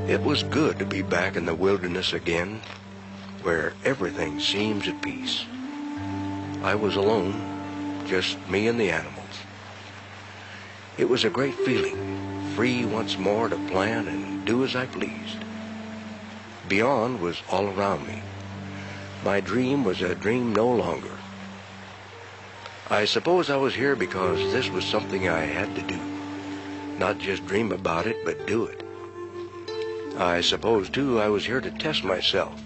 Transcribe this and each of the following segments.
It was good to be back in the wilderness again, where everything seems at peace. I was alone, just me and the animals. It was a great feeling, free once more to plan and do as I pleased. Beyond was all around me. My dream was a dream no longer. I suppose I was here because this was something I had to do. Not just dream about it, but do it. I suppose, too, I was here to test myself.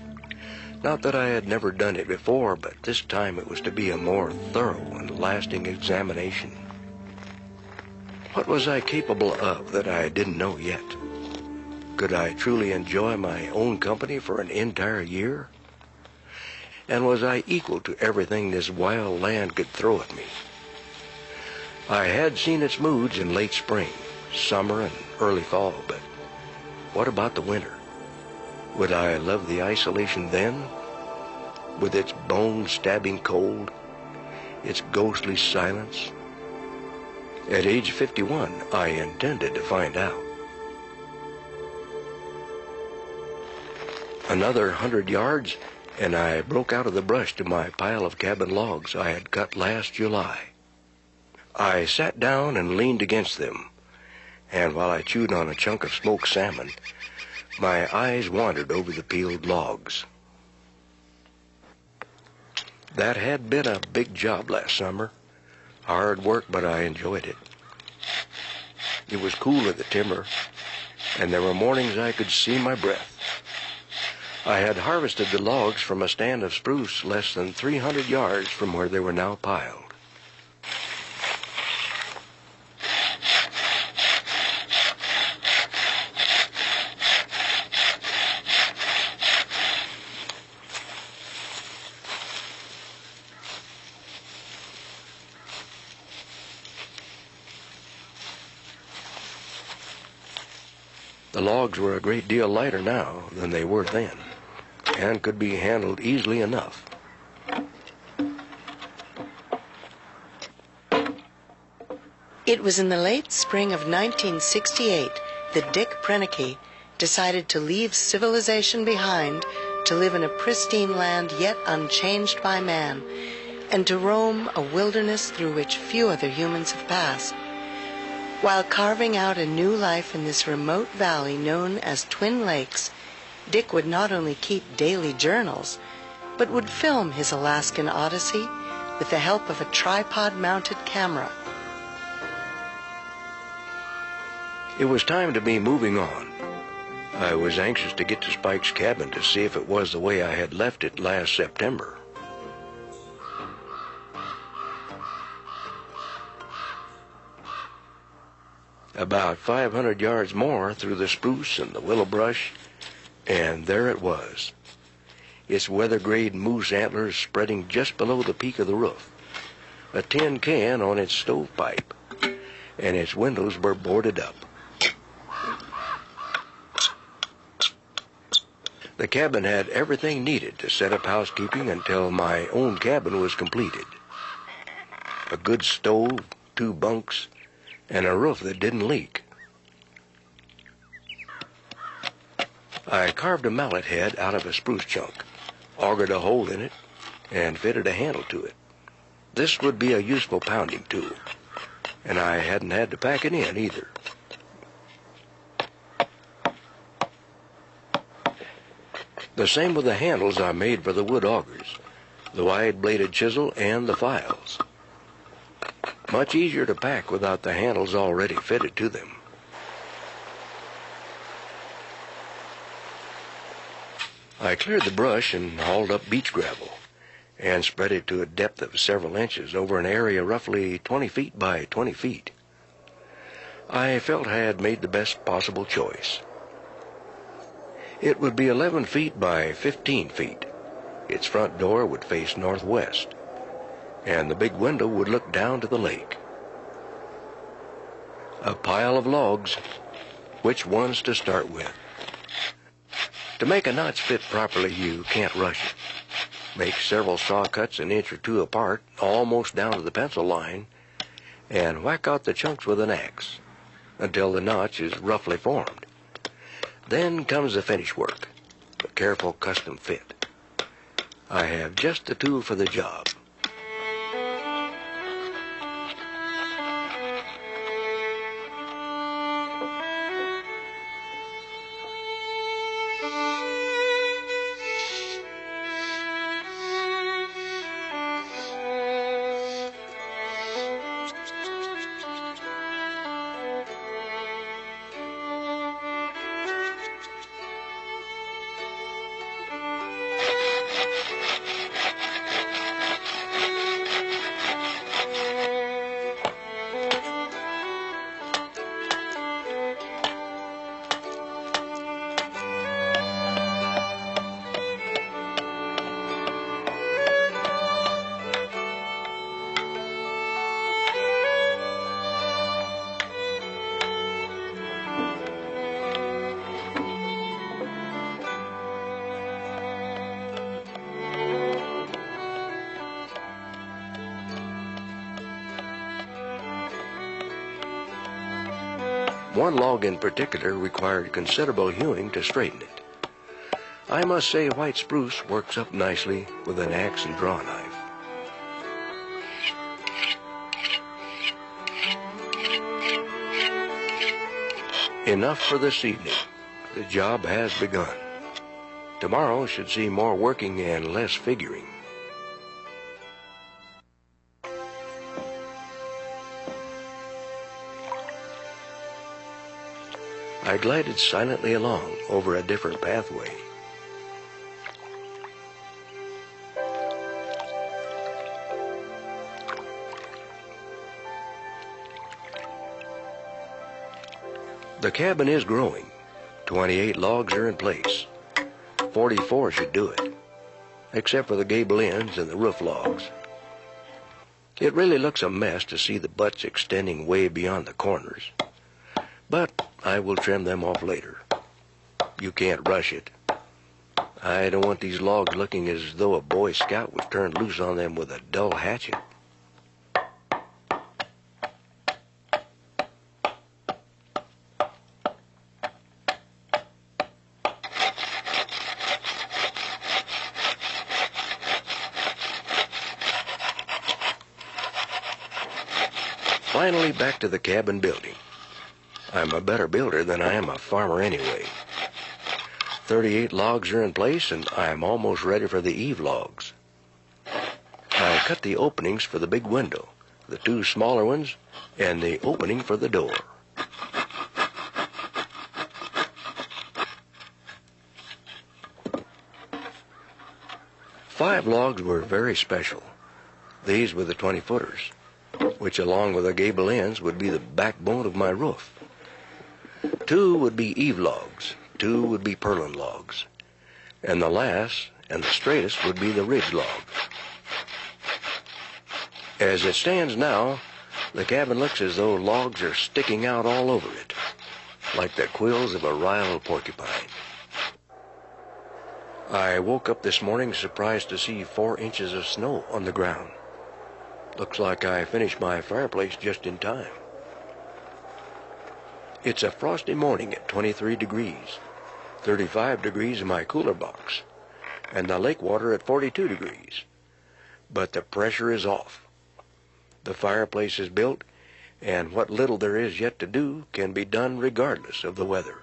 Not that I had never done it before, but this time it was to be a more thorough and lasting examination. What was I capable of that I didn't know yet? Could I truly enjoy my own company for an entire year? And was I equal to everything this wild land could throw at me? I had seen its moods in late spring, summer, and early fall, but what about the winter? Would I love the isolation then, with its bone-stabbing cold, its ghostly silence? At age 51, I intended to find out. Another 100 yards, and I broke out of the brush to my pile of cabin logs I had cut last July. I sat down and leaned against them, and while I chewed on a chunk of smoked salmon, my eyes wandered over the peeled logs. That had been a big job last summer. Hard work, but I enjoyed it. It was cool in the timber, and there were mornings I could see my breath. I had harvested the logs from a stand of spruce less than 300 yards from where they were now piled. The logs were a great deal lighter now than they were then, and could be handled easily enough. It was in the late spring of 1968 that Dick Prenneke decided to leave civilization behind to live in a pristine land yet unchanged by man, and to roam a wilderness through which few other humans have passed. While carving out a new life in this remote valley known as Twin Lakes, Dick would not only keep daily journals, but would film his Alaskan odyssey with the help of a tripod-mounted camera. It was time to be moving on. I was anxious to get to Spike's cabin to see if it was the way I had left it last September. About 500 yards more through the spruce and the willow brush, and there it was. Its weather-grade moose antlers spreading just below the peak of the roof, a tin can on its stovepipe, and its windows were boarded up. The cabin had everything needed to set up housekeeping until my own cabin was completed. A good stove, 2 bunks, and a roof that didn't leak. I carved a mallet head out of a spruce chunk, augered a hole in it, and fitted a handle to it. This would be a useful pounding tool, and I hadn't had to pack it in either. The same with the handles I made for the wood augers, the wide-bladed chisel, and the files. Much easier to pack without the handles already fitted to them. I cleared the brush and hauled up beach gravel and spread it to a depth of several inches over an area roughly 20 feet by 20 feet. I felt I had made the best possible choice. It would be 11 feet by 15 feet. Its front door would face northwest, and the big window would look down to the lake. A pile of logs. Which ones to start with? To make a notch fit properly, you can't rush it. Make several saw cuts an inch or 2 apart, almost down to the pencil line, and whack out the chunks with an axe until the notch is roughly formed. Then comes the finish work, the careful custom fit. I have just the tool for the job. One log in particular required considerable hewing to straighten it. I must say white spruce works up nicely with an axe and draw knife. Enough for this evening. The job has begun. Tomorrow should see more working and less figuring. I glided silently along over a different pathway. The cabin is growing. 28 logs are in place. 44 should do it, except for the gable ends and the roof logs. It really looks a mess to see the butts extending way beyond the corners. But I will trim them off later. You can't rush it. I don't want these logs looking as though a Boy Scout was turned loose on them with a dull hatchet. Finally back to the cabin building. I'm a better builder than I am a farmer anyway. 38 logs are in place, and I am almost ready for the eave logs. I cut the openings for the big window, the 2 smaller ones, and the opening for the door. Five logs were very special. These were the 20-footers, which along with the gable ends would be the backbone of my roof. 2 would be eave logs, 2 would be purlin logs, and the last and the straightest would be the ridge log. As it stands now, the cabin looks as though logs are sticking out all over it, like the quills of a riled porcupine. I woke up this morning surprised to see 4 inches of snow on the ground. Looks like I finished my fireplace just in time. It's a frosty morning at 23 degrees, 35 degrees in my cooler box, and the lake water at 42 degrees. But the pressure is off. The fireplace is built, and what little there is yet to do can be done regardless of the weather.